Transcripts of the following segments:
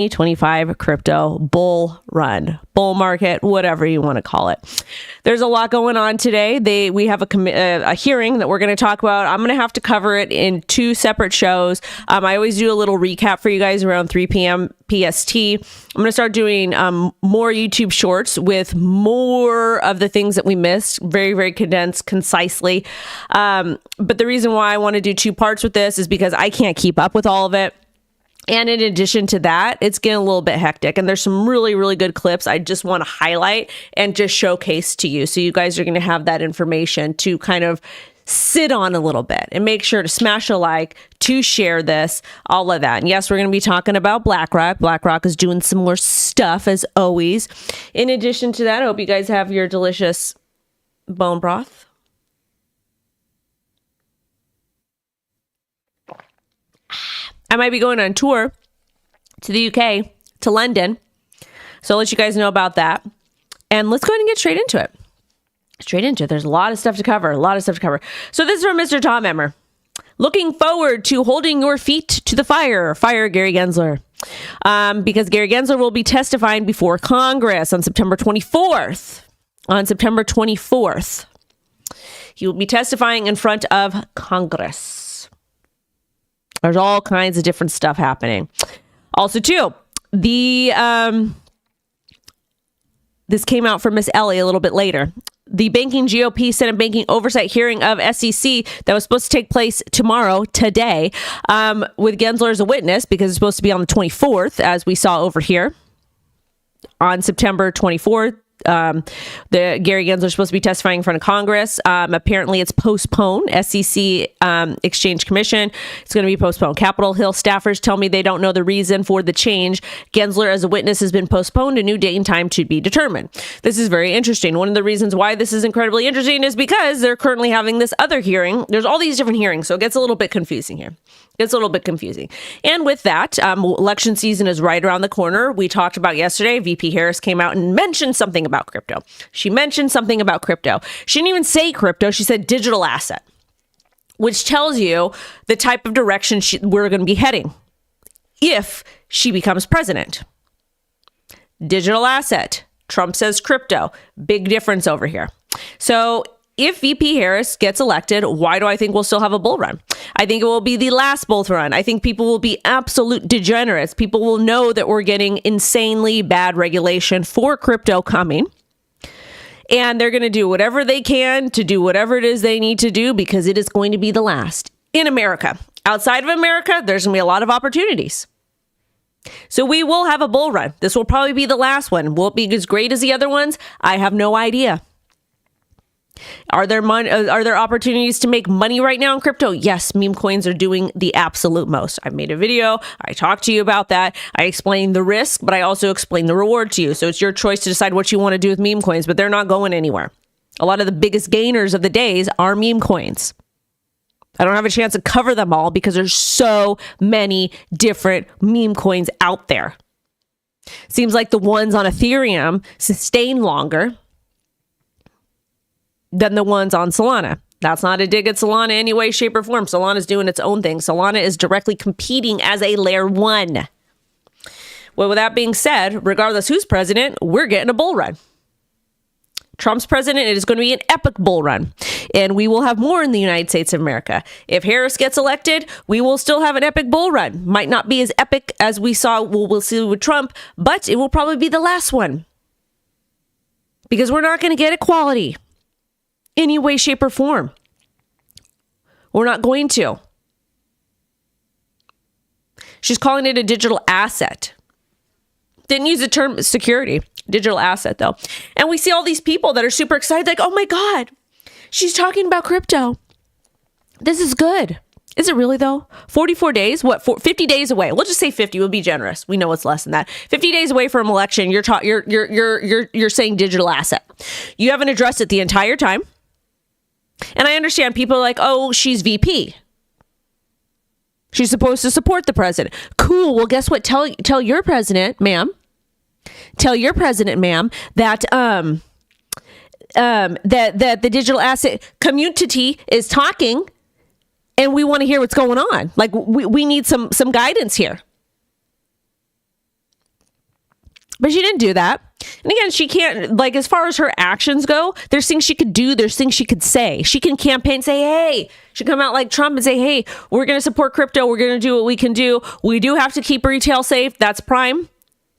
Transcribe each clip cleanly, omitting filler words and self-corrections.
2025 crypto bull run, bull market, whatever you want to call it. There's a lot going on today. We have a hearing that we're going to talk about. I'm going to have to cover it in 2 separate shows. I always do a little recap for you guys around 3 p.m. PST. I'm going to start doing more YouTube shorts with more of the things that we missed, very, very condensed, concisely. But the reason why I want to do 2 parts with this is because I can't keep up with all of it. And in addition to that, it's getting a little bit hectic. And there's some really, really good clips I just want to highlight and just showcase to you. So you guys are going to have that information to kind of sit on a little bit, and make sure to smash a like, to share this, all of that. And yes, we're going to be talking about BlackRock. BlackRock is doing some more stuff as always. In addition to that, I hope you guys have your delicious bone broth. I might be going on tour to the UK, to London. So I'll let you guys know about that. And let's go ahead and get straight into it. There's a lot of stuff to cover, So this is from Mr. Tom Emmer. Looking forward to holding your feet to the fire. Fire Gary Gensler. Because Gary Gensler will be testifying before Congress on September 24th. He will be testifying in front of Congress. There's all kinds of different stuff happening. Also, too, this came out from Miss Ellie a little bit later. The banking GOP Senate banking oversight hearing of SEC that was supposed to take place today, with Gensler as a witness, because it's supposed to be on the 24th, as we saw over here. On September 24th, the Gary Gensler is supposed to be testifying in front of Congress. Apparently it's postponed. SEC Exchange Commission, it's going to be postponed. Capitol Hill staffers tell me they don't know the reason for the change. Gensler as a witness has been postponed. A new date and time to be determined. This is very interesting. One of the reasons why this is incredibly interesting is because they're currently having this other hearing. There's all these different hearings, so it gets a little bit confusing here. And with that, election season is right around the corner. We talked about yesterday, VP Harris came out and mentioned something about crypto. She mentioned something about crypto. She didn't even say crypto. She said digital asset, which tells you the type of direction we're going to be heading if she becomes president. Digital asset. Trump says crypto. Big difference over here. So if VP Harris gets elected, why do I think we'll still have a bull run? I think it will be the last bull run. I think people will be absolute degenerates. People will know that we're getting insanely bad regulation for crypto coming. And they're going to do whatever they can to do whatever it is they need to do, because it is going to be the last in America. Outside of America, there's going to be a lot of opportunities. So we will have a bull run. This will probably be the last one. Will it be as great as the other ones? I have no idea. Are there opportunities to make money right now in crypto? Yes, meme coins are doing the absolute most. I've made a video. I talked to you about that. I explained the risk, but I also explained the reward to you. So it's your choice to decide what you want to do with meme coins, but they're not going anywhere. A lot of the biggest gainers of the days are meme coins. I don't have a chance to cover them all because there's so many different meme coins out there. Seems like the ones on Ethereum sustain longer than the ones on Solana. That's not a dig at Solana in any way, shape, or form. Solana's doing its own thing. Solana is directly competing as a layer 1. Well, with that being said, regardless who's president, we're getting a bull run. Trump's president, it is going to be an epic bull run. And we will have more in the United States of America. If Harris gets elected, we will still have an epic bull run. Might not be as epic as we saw, we'll see with Trump, but it will probably be the last one. Because we're not going to get equality. Any way, shape, or form. We're not going to. She's calling it a digital asset. Didn't use the term security. Digital asset, though. And we see all these people that are super excited, like, oh my God, she's talking about crypto. This is good. Is it really, though? 44 days? 50 days away. We'll just say 50. We'll be generous. We know it's less than that. 50 days away from election, you're saying digital asset. You haven't addressed it the entire time. And I understand people are like, oh, she's VP. She's supposed to support the president. Cool. Well, guess what? Tell your president, ma'am. Tell your president, ma'am, that that the digital asset community is talking, and we want to hear what's going on. Like we need some guidance here. But she didn't do that. And again, she can't, like, as far as her actions go, there's things she could do, there's things she could say. She can campaign, say, hey, she come out like Trump and say, hey, we're going to support crypto. We're going to do what we can do. We do have to keep retail safe. That's prime.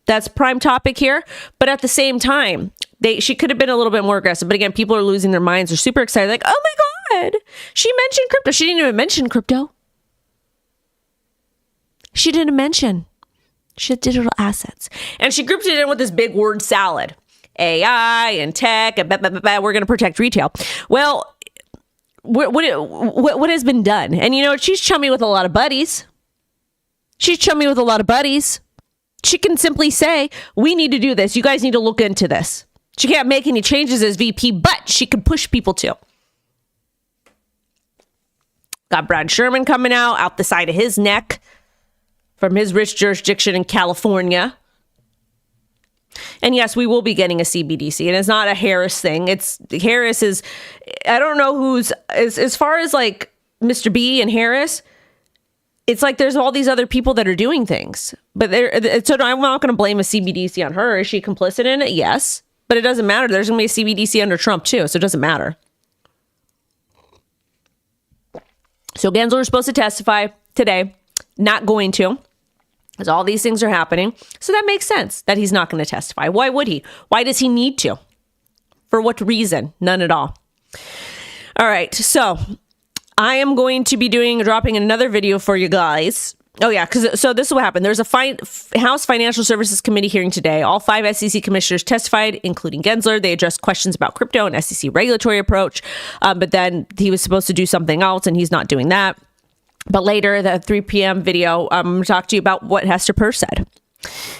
That's prime topic here. But at the same time, she could have been a little bit more aggressive. But again, people are losing their minds. They're super excited. Like, oh my God, she mentioned crypto. She didn't even mention crypto. She didn't mention. She had digital assets. And she grouped it in with this big word salad. AI and tech and we're going to protect retail. Well, what has been done? And you know, she's chummy with a lot of buddies. She can simply say, we need to do this. You guys need to look into this. She can't make any changes as VP, but she could push people to. Got Brad Sherman coming out the side of his neck from his rich jurisdiction in California. And yes, we will be getting a CBDC, and it's not a Harris thing. Harris is, I don't know who's, as far as like Mr. B and Harris, it's like there's all these other people that are doing things. But so I'm not going to blame a CBDC on her. Is she complicit in it? Yes. But it doesn't matter. There's going to be a CBDC under Trump too, so it doesn't matter. So Gensler is supposed to testify today. Not going to. Because all these things are happening. So that makes sense that he's not going to testify. Why would he? Why does he need to? For what reason? None at all. All right. So I am going to be dropping another video for you guys. Oh, yeah. So this is what happened. There's a House Financial Services Committee hearing today. All 5 SEC commissioners testified, including Gensler. They addressed questions about crypto and SEC regulatory approach. But then he was supposed to do something else, and he's not doing that. But later, the 3 p.m. video, I'm going to talk to you about what Hester Peirce said.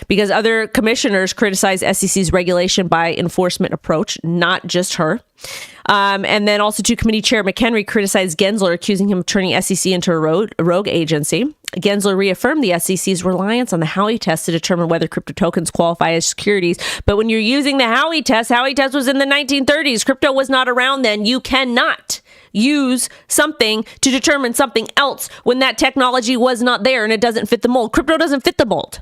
Because other commissioners criticized SEC's regulation by enforcement approach, not just her. And then also, Committee Chair McHenry criticized Gensler, accusing him of turning SEC into a rogue agency. Gensler reaffirmed the SEC's reliance on the Howey test to determine whether crypto tokens qualify as securities. But when you're using the Howey test was in the 1930s. Crypto was not around then. You cannot use something to determine something else when that technology was not there and it doesn't fit the mold. Crypto doesn't fit the mold.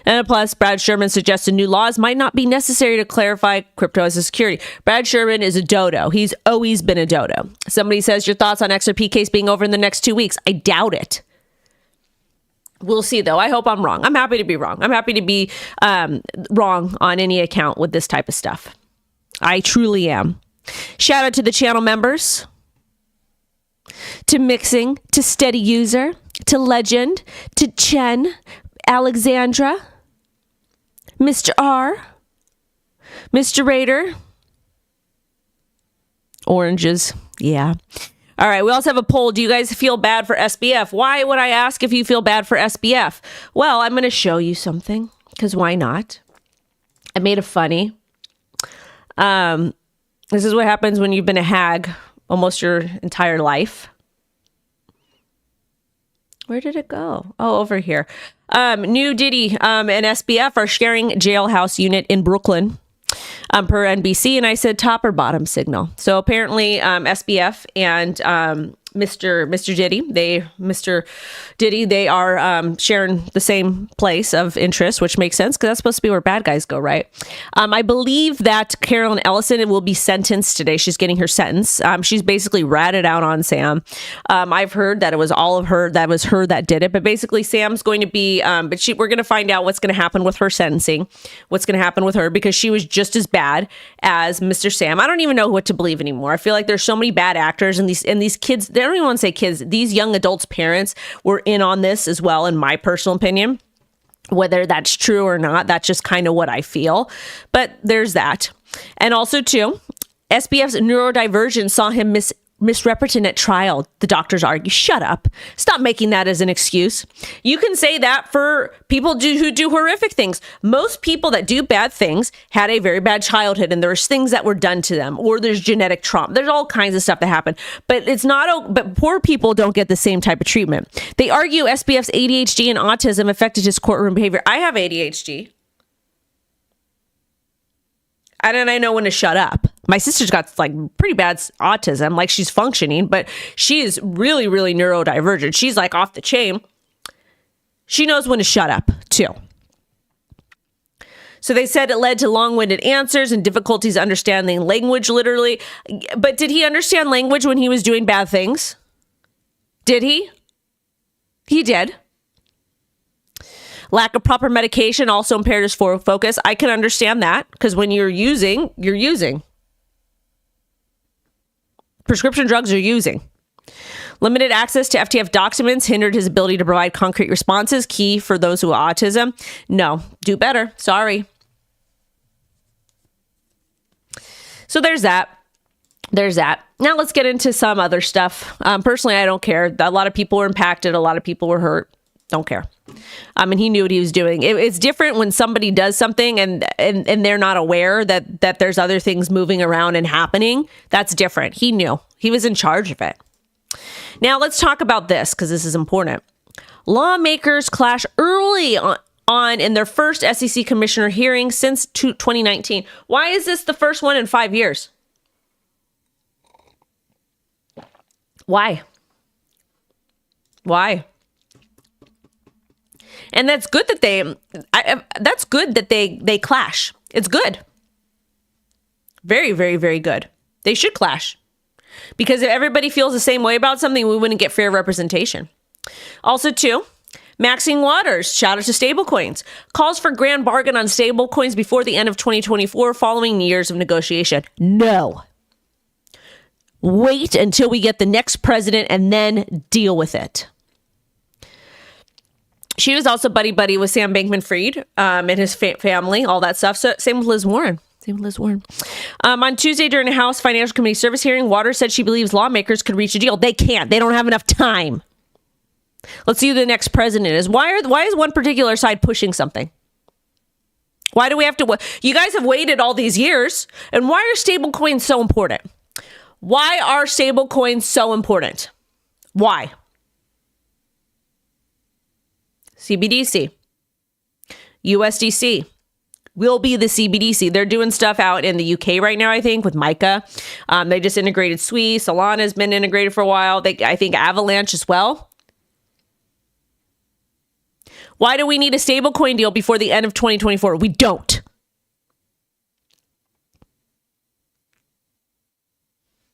And plus, Brad Sherman suggested new laws might not be necessary to clarify crypto as a security. Brad Sherman is a dodo. He's always been a dodo. Somebody says, your thoughts on XRP case being over in the next 2 weeks? I doubt it. We'll see, though. I hope I'm wrong. I'm happy to be wrong. I'm happy to be wrong on any account with this type of stuff. I truly am. Shout out to the channel members, to Mixing, to Steady User, to Legend, to Chen, Alexandra, Mr. R, Mr. Raider, oranges. Yeah. All right. We also have a poll. Do you guys feel bad for SBF? Why would I ask if you feel bad for SBF? Well, I'm going to show you something, because why not? I made a funny. This is what happens when you've been a hag almost your entire life. Where did it go? Oh, over here. New Diddy and SBF are sharing jailhouse unit in Brooklyn per NBC. And I said top or bottom signal. So apparently SBF and Mr. Diddy, they are sharing the same place of interest, which makes sense because that's supposed to be where bad guys go, right? I believe that Carolyn Ellison will be sentenced today. She's getting her sentence. She's basically ratted out on Sam. I've heard that it was all of her, that was her that did it. But basically Sam's going to be, we're going to find out what's going to happen with her sentencing, what's going to happen with her, because she was just as bad as Mr. Sam. I don't even know what to believe anymore. I feel like there's so many bad actors, and these kids, I don't even want to say kids, these young adults' parents were in on this as well, in my personal opinion. Whether that's true or not, that's just kind of what I feel. But there's that. And also, too, SBF's neurodivergent saw him misrepresented at trial. The doctors argue, shut up. Stop making that as an excuse. You can say that for people who do horrific things. Most people that do bad things had a very bad childhood, and there's things that were done to them, or there's genetic trauma. There's all kinds of stuff that happen. But but poor people don't get the same type of treatment. They argue SBF's ADHD and autism affected his courtroom behavior. I have ADHD. And then I know when to shut up. My sister's got like pretty bad autism, like she's functioning, but she is really, really neurodivergent. She's like off the chain. She knows when to shut up too. So they said it led to long-winded answers and difficulties understanding language, literally. But did he understand language when he was doing bad things? Did he? He did. Lack of proper medication also impaired his focus. I can understand that because when you're using. Prescription drugs you're using. Limited access to FTF documents hindered his ability to provide concrete responses, key for those who have autism. No, do better. Sorry. So there's that. Now let's get into some other stuff. Personally, I don't care. A lot of people were impacted. A lot of people were hurt. Don't care. And he knew what he was doing. It's different when somebody does something and they're not aware that there's other things moving around and happening. That's different. He knew. He was in charge of it. Now let's talk about this because this is important. Lawmakers clash early on in their first SEC commissioner hearing since 2019. Why is this the first one in 5 years? Why? And that's good that they clash. It's good. Very, very, very good. They should clash. Because if everybody feels the same way about something, we wouldn't get fair representation. Also, too, Maxine Waters, shout out to stablecoins, calls for grand bargain on stablecoins before the end of 2024 following years of negotiation. No. Wait until we get the next president and then deal with it. She was also buddy-buddy with Sam Bankman-Fried and his family, all that stuff. So same with Liz Warren. On Tuesday during a House Financial Committee service hearing, Waters said she believes lawmakers could reach a deal. They can't. They don't have enough time. Let's see who the next president is. Why is one particular side pushing something? Why do we have to? You guys have waited all these years. And why are stablecoins so important? Why are stablecoins so important? Why? CBDC, USDC will be the CBDC. They're doing stuff out in the UK right now, I think, with MICA. They just integrated SWI. Solana has been integrated for a while. I think Avalanche as well. Why do we need a stablecoin deal before the end of 2024? We don't.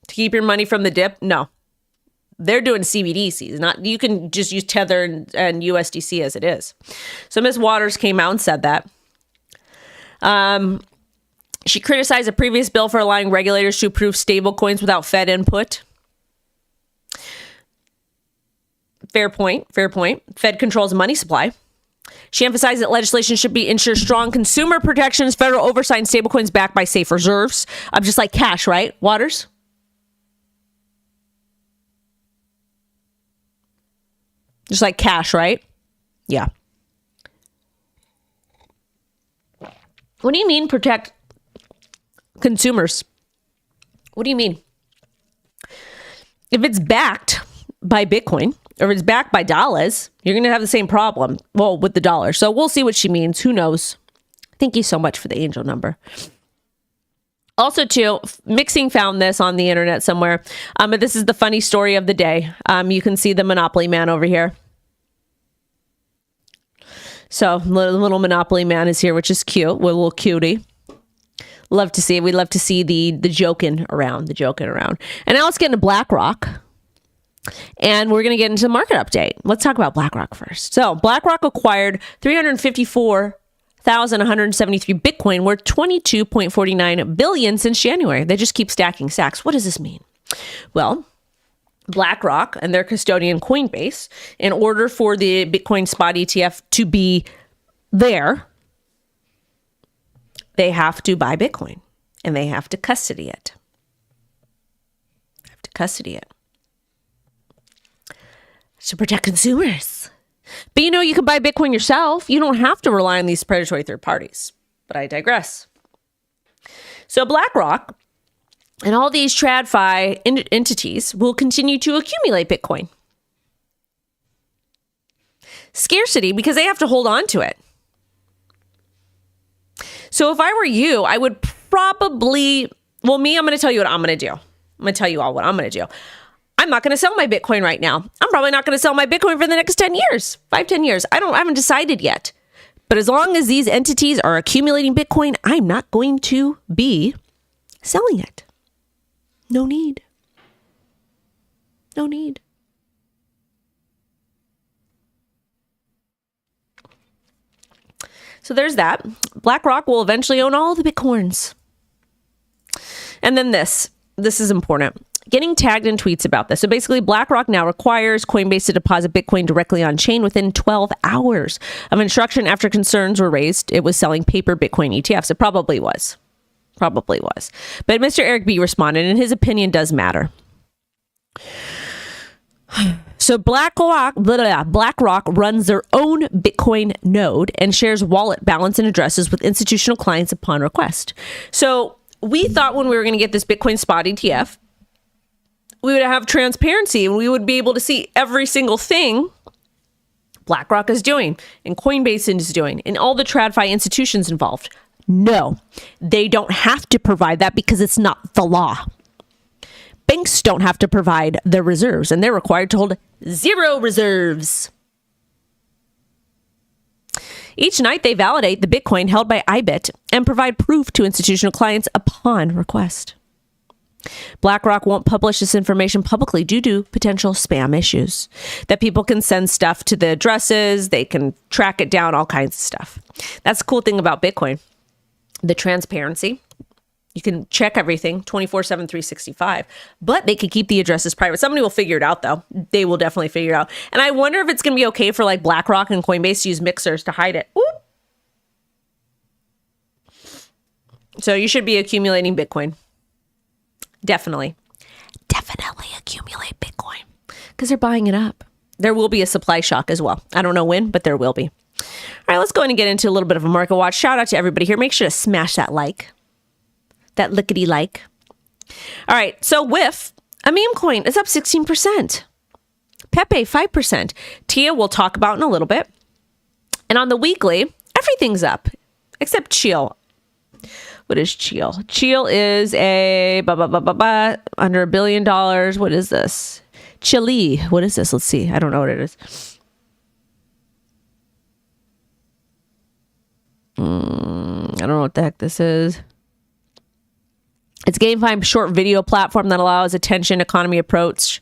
To keep your money from the dip? No. They're doing CBDCs. Not you can just use Tether and USDC as it is. So Ms. Waters came out and said that. She criticized a previous bill for allowing regulators to approve stable coins without Fed input. Fair point. Fed controls money supply. She emphasized that legislation should ensure strong consumer protections, federal oversight, and stablecoins backed by safe reserves. Just like cash, right, Waters? Just like cash, right? Yeah. What do you mean protect consumers? What do you mean? If it's backed by Bitcoin or if it's backed by dollars, you're going to have the same problem. Well, with the dollar. So we'll see what she means. Who knows? Thank you so much for the angel number. Also, too, Mixing found this on the internet somewhere. But this is the funny story of the day. You can see the Monopoly Man over here. So little Monopoly Man is here, which is cute. With a little cutie. Love to see it. We love to see the joking around. And now let's get into BlackRock. And we're going to get into the market update. Let's talk about BlackRock first. So BlackRock acquired 354,173 Bitcoin worth $22.49 billion since January. They just keep stacking stacks. What does this mean? Well, BlackRock and their custodian Coinbase, in order for the Bitcoin spot ETF to be there, they have to buy Bitcoin and they have to custody it. To protect consumers. But you can buy Bitcoin yourself. You don't have to rely on these predatory third parties. But I digress. So BlackRock and all these TradFi entities will continue to accumulate Bitcoin. Scarcity, because they have to hold on to it. So if I were you, I would probably, I'm going to tell you what I'm going to do. I'm going to tell you all what I'm going to do. I'm not going to sell my Bitcoin right now. I'm probably not going to sell my Bitcoin for the next 10 years, 5-10 years. I haven't decided yet. But as long as these entities are accumulating Bitcoin, I'm not going to be selling it. No need. No need. So there's that. BlackRock will eventually own all the Bitcoins. And then this is important. Getting tagged in tweets about this. So basically, BlackRock now requires Coinbase to deposit Bitcoin directly on chain within 12 hours of instruction after concerns were raised. It was selling paper Bitcoin ETFs. It probably was. Probably was. But Mr. Eric B. responded, and his opinion does matter. So BlackRock runs their own Bitcoin node and shares wallet balance and addresses with institutional clients upon request. So we thought when we were going to get this Bitcoin spot ETF, we would have transparency and we would be able to see every single thing BlackRock is doing and Coinbase is doing and all the TradFi institutions involved. No, they don't have to provide that because it's not the law. Banks don't have to provide their reserves, and they're required to hold 0 reserves. Each night, they validate the Bitcoin held by IBIT and provide proof to institutional clients upon request. BlackRock won't publish this information publicly due to potential spam issues. That people can send stuff to the addresses, they can track it down, all kinds of stuff. That's the cool thing about Bitcoin. The transparency. You can check everything 24/7, 365, but they could keep the addresses private. Somebody will figure it out, though. They will definitely figure it out. And I wonder if it's going to be okay for like BlackRock and Coinbase to use mixers to hide it. Oop. So you should be accumulating Bitcoin. Definitely accumulate Bitcoin because they're buying it up. There will be a supply shock as well. I don't know when, but there will be. All right, let's go in and get into a little bit of a market watch. Shout out to everybody here. Make sure to smash that like. That lickety like. All right, so WIF, a memecoin, is up 16%. Pepe, 5%. Tia, we'll talk about in a little bit. And on the weekly, everything's up except Chill. What is Chill? Chill is a under $1 billion. What is this? Chile. What is this? Let's see. I don't know what it is. I don't know what the heck this is. It's a GameFi short video platform that allows attention economy approach.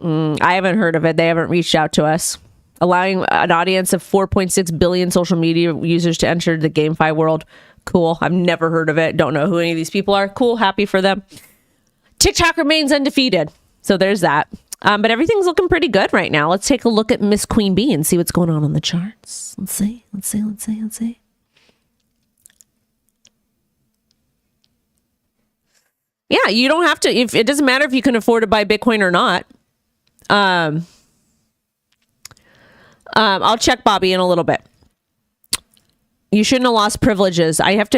I haven't heard of it. They haven't reached out to us. Allowing an audience of 4.6 billion social media users to enter the GameFi world. Cool. I've never heard of it. Don't know who any of these people are. Cool. Happy for them. TikTok remains undefeated. So there's that. But everything's looking pretty good right now. Let's take a look at Miss Queen Bee and see what's going on the charts. Let's see. Yeah, you don't have to, if it doesn't matter if you can afford to buy Bitcoin or not. I'll check Bobby in a little bit. You shouldn't have lost privileges. I have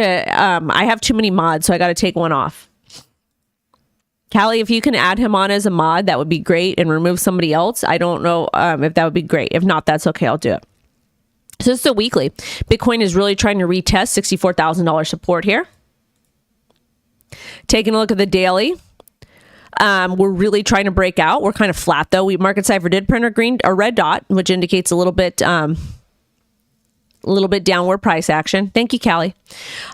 too many mods, so I got to take one off. Callie, if you can add him on as a mod, that would be great, and remove somebody else. I don't know if that would be great. If not, that's okay. I'll do it. So this is the weekly. Bitcoin is really trying to retest $64,000 support here. Taking a look at the daily. We're really trying to break out. We're kind of flat though. Market CIPHER did print a red dot, which indicates a little bit downward price action. Thank you, Callie.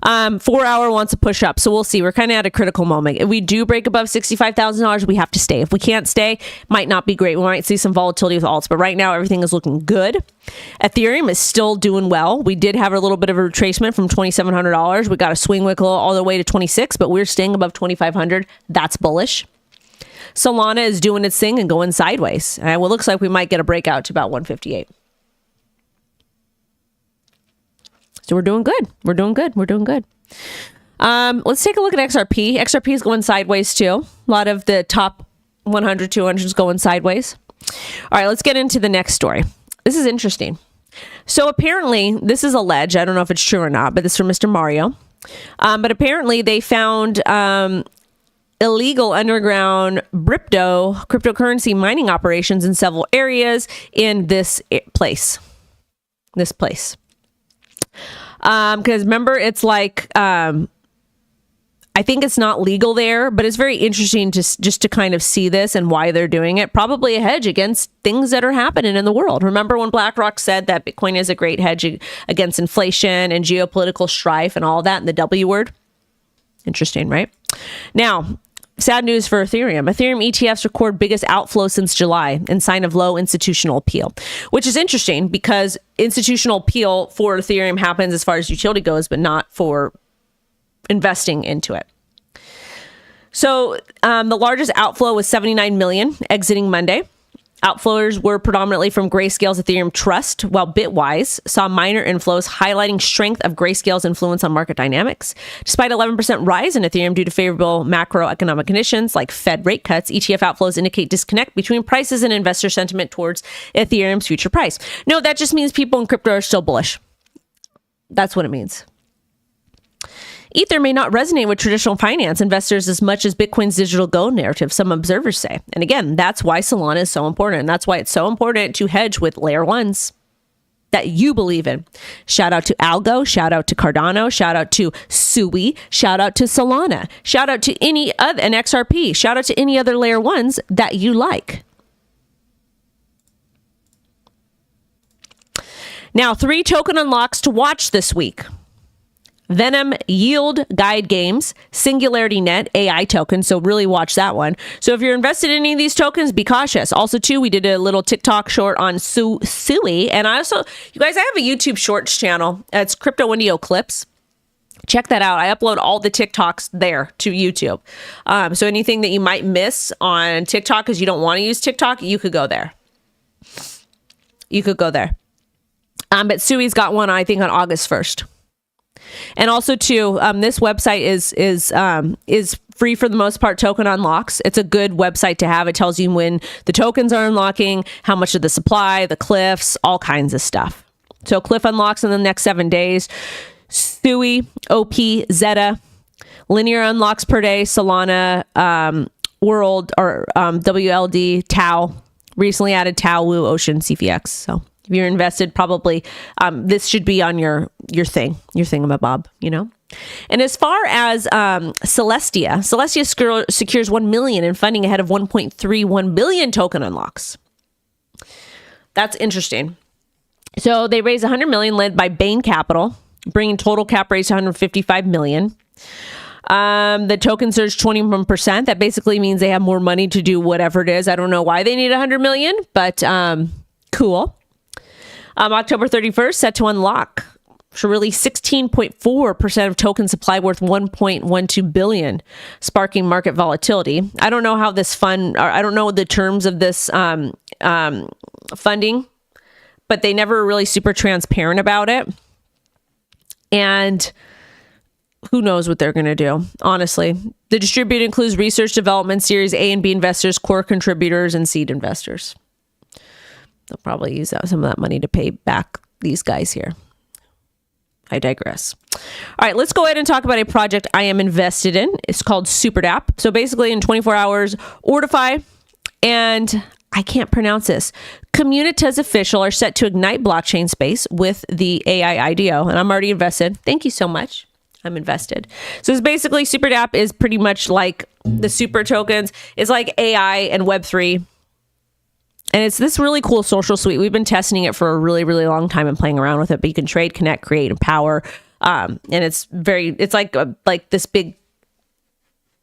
4 hour wants to push up. So we'll see. We're kind of at a critical moment. If we do break above $65,000, we have to stay. If we can't stay, might not be great. We might see some volatility with alts, but right now everything is looking good. Ethereum is still doing well. We did have a little bit of a retracement from $2,700. We got a swing wiggle all the way to 26, but we're staying above 2,500. That's bullish. Solana is doing its thing and going sideways. Well, it looks like we might get a breakout to about 158. So we're doing good. Let's take a look at XRP. XRP is going sideways too. A lot of the top 100, 200 is going sideways. All right, let's get into the next story. This is interesting. So apparently, this is alleged. I don't know if it's true or not, but this is from Mr. Mario. But apparently they found illegal underground cryptocurrency mining operations in several areas in this place. Because remember, it's like I think it's not legal there, but it's very interesting just to kind of see this and why they're doing it. Probably a hedge against things that are happening in the world. Remember when BlackRock said that Bitcoin is a great hedge against inflation and geopolitical strife and all that, and the W word? Interesting, right? Now, sad news for Ethereum. Ethereum ETFs record biggest outflow since July in sign of low institutional appeal, which is interesting because institutional appeal for Ethereum happens as far as utility goes, but not for investing into it. So the largest outflow was 79 million exiting Monday. Outflows were predominantly from Grayscale's Ethereum Trust, while Bitwise saw minor inflows, highlighting strength of Grayscale's influence on market dynamics. Despite 11% rise in Ethereum due to favorable macroeconomic conditions like Fed rate cuts, ETF outflows indicate disconnect between prices and investor sentiment towards Ethereum's future price. No, that just means people in crypto are still bullish. That's what it means. Ether may not resonate with traditional finance investors as much as Bitcoin's digital gold narrative, some observers say. And again, that's why Solana is so important. And that's why it's so important to hedge with layer ones that you believe in. Shout out to Algo, shout out to Cardano, shout out to Sui, shout out to Solana, shout out to any other, and XRP, shout out to any other layer ones that you like. Now, 3 token unlocks to watch this week. Venom Yield Guide Games, Singularity Net AI token. So really watch that one. So if you're invested in any of these tokens, be cautious. Also, too, we did a little TikTok short on Sui. And I also, you guys, I have a YouTube Shorts channel. It's CryptoWendyO Clips. Check that out. I upload all the TikToks there to YouTube. So anything that you might miss on TikTok because you don't want to use TikTok, you could go there. You could go there. But Sui's got one, I think, on August 1st. And also, too, this website is free for the most part. Token unlocks. It's a good website to have. It tells you when the tokens are unlocking, how much of the supply, the cliffs, all kinds of stuff. So cliff unlocks in the next 7 days. Sui, OP, Zeta, linear unlocks per day. Solana, World, or WLD, Tau. Recently added Tau, Wu, Ocean, CFX. So if you're invested, probably this should be on your thingamabob, you know. And as far as Celestia secures 1 million in funding ahead of 1.31 billion token unlocks. That's interesting. So they raised 100 million, led by Bain Capital, bringing total cap raise to 155 million. The token surged 21%. That basically means they have more money to do whatever it is. I don't know why they need 100 million, but cool. October 31st, set to unlock. So really 16.4% of token supply worth 1.12 billion, sparking market volatility. I don't know how this fund, or I don't know the terms of this funding, but they never really super transparent about it. And who knows what they're going to do, honestly. The distributor includes research development, Series A and B investors, core contributors, and seed investors. They'll probably use some of that money to pay back these guys here. I digress. All right, let's go ahead and talk about a project I am invested in. It's called Dapp. So basically in 24 hours, Ortify and I can't pronounce this. Communitas Official are set to ignite blockchain space with the AI IDO. And I'm already invested. Thank you so much. I'm invested. So it's basically Dapp is pretty much like the super tokens. It's like AI and Web3. And it's this really cool social suite. We've been testing it for a really, really long time and playing around with it. But you can trade, connect, create, empower. And it's like this big,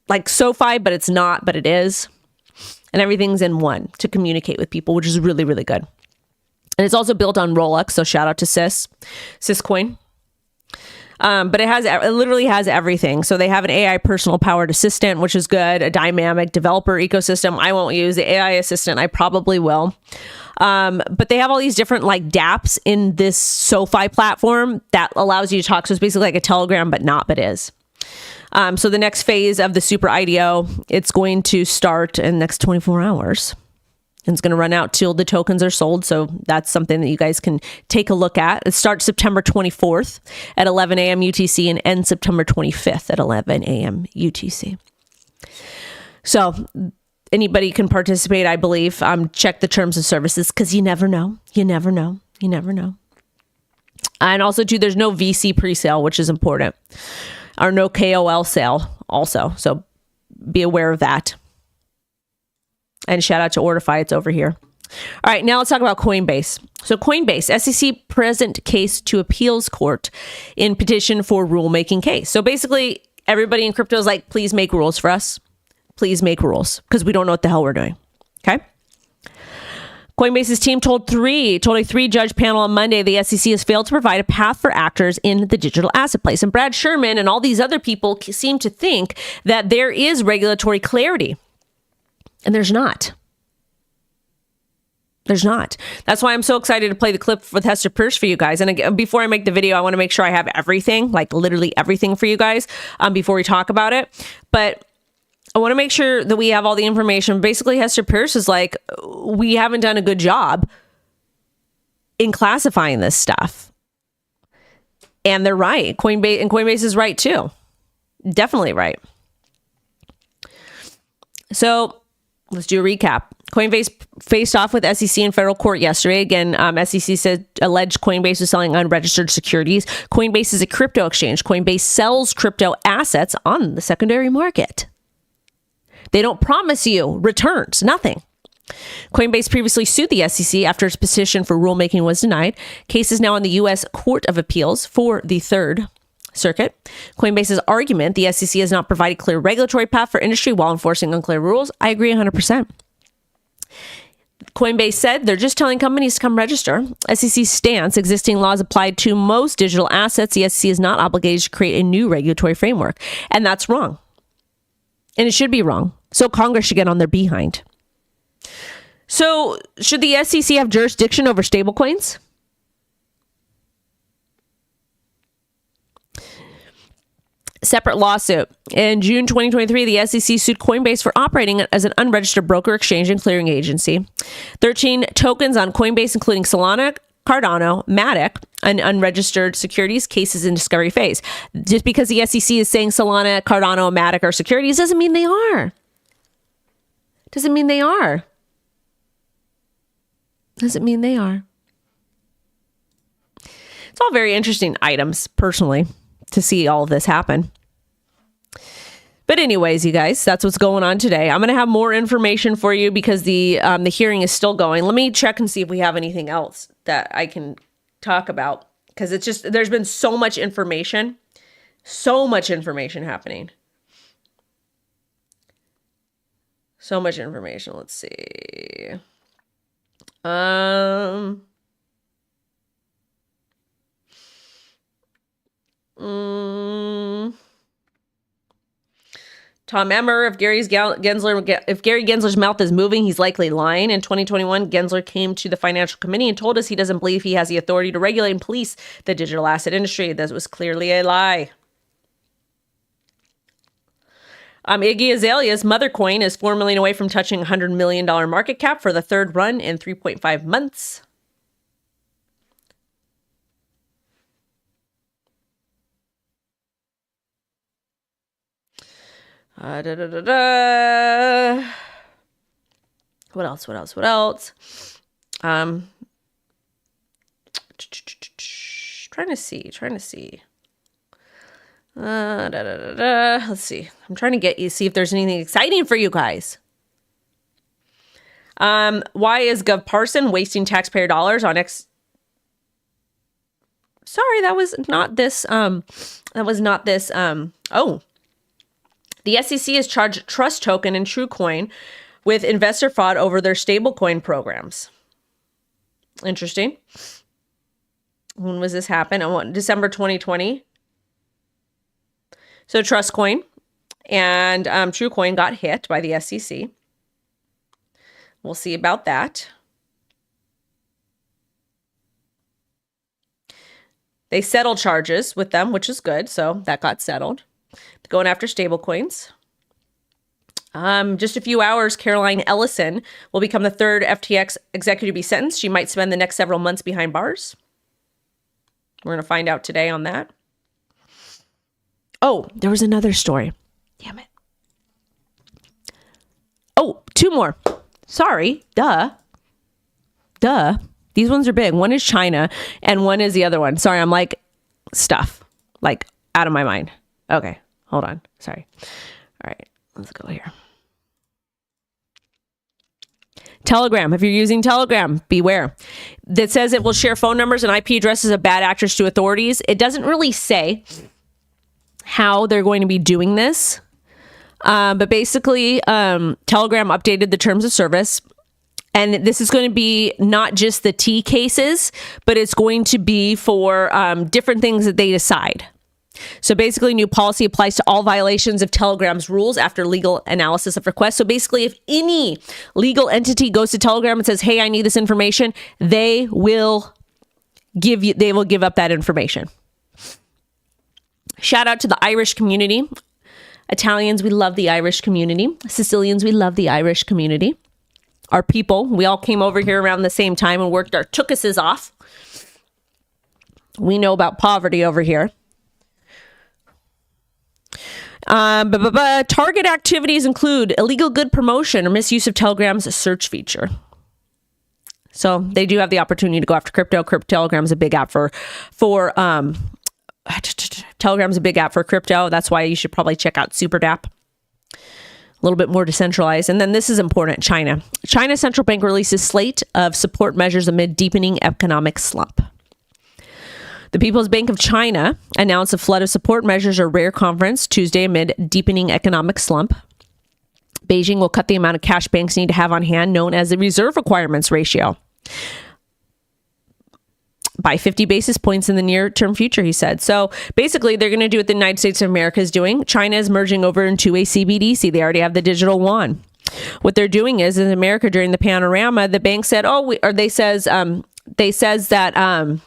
like SoFi, but it's not, but it is. And everything's in one to communicate with people, which is really, really good. And it's also built on Rolex. So shout out to Syscoin. But it literally has everything. So they have an AI personal powered assistant, which is good. A dynamic developer ecosystem. I won't use the AI assistant. I probably will. But they have all these different like dApps in this SoFi platform that allows you to talk. So it's basically like a Telegram, but not, but is. So the next phase of the Super IDO, it's going to start in the next 24 hours. And it's going to run out till the tokens are sold. So that's something that you guys can take a look at. It starts September 24th at 11 a.m. UTC and ends September 25th at 11 a.m. UTC. So anybody can participate, I believe. Check the terms of services because you never know. You never know. You never know. And also, too, there's no VC pre-sale, which is important. Or no KOL sale also. So be aware of that. And shout out to Ortify, it's over here. All right, now let's talk about Coinbase. So Coinbase, SEC present case to appeals court in petition for rulemaking case. So basically, everybody in crypto is like, please make rules for us. Please make rules, because we don't know what the hell we're doing. Okay. Coinbase's team told a three-judge panel on Monday the SEC has failed to provide a path for actors in the digital asset place. And Brad Sherman and all these other people seem to think that there is regulatory clarity. And there's not. There's not. That's why I'm so excited to play the clip with Hester Peirce for you guys. And again, before I make the video, I want to make sure I have everything, like literally everything for you guys before we talk about it. But I want to make sure that we have all the information. Basically, Hester Peirce is like, we haven't done a good job in classifying this stuff. And they're right. Coinbase is right too. Definitely right. So let's do a recap. Coinbase faced off with SEC in federal court yesterday. Again, SEC said alleged Coinbase was selling unregistered securities. Coinbase is a crypto exchange. Coinbase sells crypto assets on the secondary market. They don't promise you returns, nothing. Coinbase previously sued the SEC after its petition for rulemaking was denied. Case is now in the U.S. Court of Appeals for the Third Circuit. Coinbase's argument, the SEC has not provided clear regulatory path for industry while enforcing unclear rules. I agree 100%. Coinbase said they're just telling companies to come register. SEC stance, existing laws applied to most digital assets. The SEC is not obligated to create a new regulatory framework. And that's wrong. And it should be wrong. So Congress should get on their behind. So should the SEC have jurisdiction over stablecoins? Separate lawsuit. In June 2023, the SEC sued Coinbase for operating as an unregistered broker, exchange, and clearing agency. 13 tokens on Coinbase, including Solana, Cardano, Matic, and unregistered securities. Cases in discovery phase. Just because the SEC is saying Solana, Cardano, Matic are securities doesn't mean they are. Doesn't mean they are. Doesn't mean they are. It's all very interesting items, personally, to see all of this happen. But anyways, you guys, that's what's going on today. I'm going to have more information for you because the hearing is still going. Let me check and see if we have anything else that I can talk about, because it's just, there's been so much information happening. So much information. Let's see. Tom Emmer, if Gary Gensler's mouth is moving, he's likely lying. In 2021, Gensler came to the Financial Committee and told us he doesn't believe he has the authority to regulate and police the digital asset industry. That was clearly a lie. Iggy Azalea's Mothercoin is $4 million away from touching $100 million market cap for the third run in 3.5 months. What else? Trying to see. Let's see. I'm trying to see if there's anything exciting for you guys. Why is Gov Parson wasting taxpayer dollars on Sorry, that was not this. The SEC has charged Trust Token and TrueCoin with investor fraud over their stablecoin programs. Interesting. When was this happen? December 2020. So TrustCoin and TrueCoin got hit by the SEC. We'll see about that. They settled charges with them, which is good. So that got settled. Going after stablecoins. Just a few hours, Caroline Ellison will become the third FTX executive to be sentenced. She might spend the next several months behind bars. We're going to find out today on that. Oh, there was another story. Damn it. Oh, two more. Sorry. Duh. These ones are big. One is China and one is the other one. Sorry, I'm like stuff. Like out of my mind. Okay, hold on. Sorry. All right, let's go here. Telegram. If you're using Telegram, beware. That says it will share phone numbers and IP addresses of bad actors to authorities. It doesn't really say how they're going to be doing this. But basically, Telegram updated the terms of service. And this is going to be not just the T cases, but it's going to be for different things that they decide. So basically, new policy applies to all violations of Telegram's rules after legal analysis of requests. So basically, if any legal entity goes to Telegram and says, hey, I need this information, they will give up that information. Shout out to the Irish community. Italians, we love the Irish community. Sicilians, we love the Irish community. Our people, we all came over here around the same time and worked our tookuses off. We know about poverty over here. Target activities include illegal good promotion or misuse of Telegram's search feature. So they do have the opportunity to go after crypto. Telegram's a big app for Telegram's a big app for crypto. That's why you should probably check out Super Dapp. A little bit more decentralized. And then this is important. China. China's central bank releases slate of support measures amid deepening economic slump. The People's Bank of China announced a flood of support measures or rare conference Tuesday amid deepening economic slump. Beijing will cut the amount of cash banks need to have on hand, known as the reserve requirements ratio, by 50 basis points in the near-term future, he said. So basically, they're going to do what the United States of America is doing. China is merging over into a CBDC. They already have the digital yuan. What they're doing is, in America during the panorama, the bank said, they says that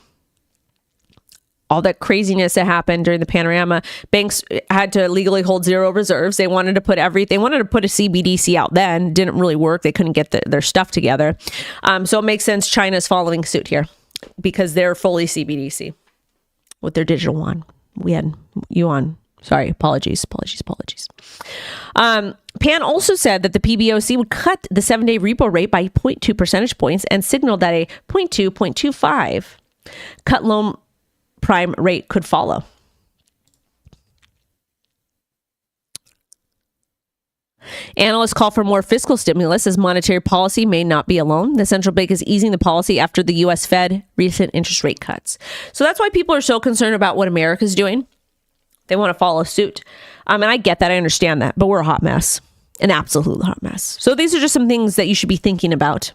all that craziness that happened during the panorama, banks had to legally hold zero reserves. They wanted to put a CBDC out then. Didn't really work. They couldn't get their stuff together. So it makes sense China's following suit here because they're fully CBDC with their digital yuan. We had yuan. Sorry, apologies. Pan also said that the PBOC would cut the 7-day repo rate by 0.2 percentage points and signaled that a 0.25 cut loan prime rate could follow. Analysts call for more fiscal stimulus as monetary policy may not be alone. The central bank is easing the policy after the U.S. Fed recent interest rate cuts. So that's why people are so concerned about what America's doing. They want to follow suit. And I get that. I understand that. But we're a hot mess. An absolute hot mess. So these are just some things that you should be thinking about.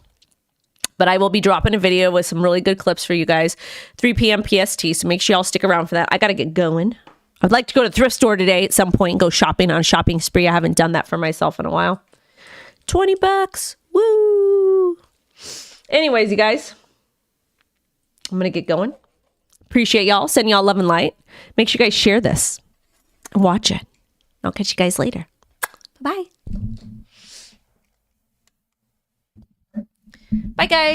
But I will be dropping a video with some really good clips for you guys, 3 p.m. PST. So make sure y'all stick around for that. I got to get going. I'd like to go to the thrift store today at some point and go shopping on a shopping spree. I haven't done that for myself in a while. $20. Woo! Anyways, you guys, I'm going to get going. Appreciate y'all. Send y'all love and light. Make sure you guys share this and watch it. I'll catch you guys later. Bye. Bye, guys.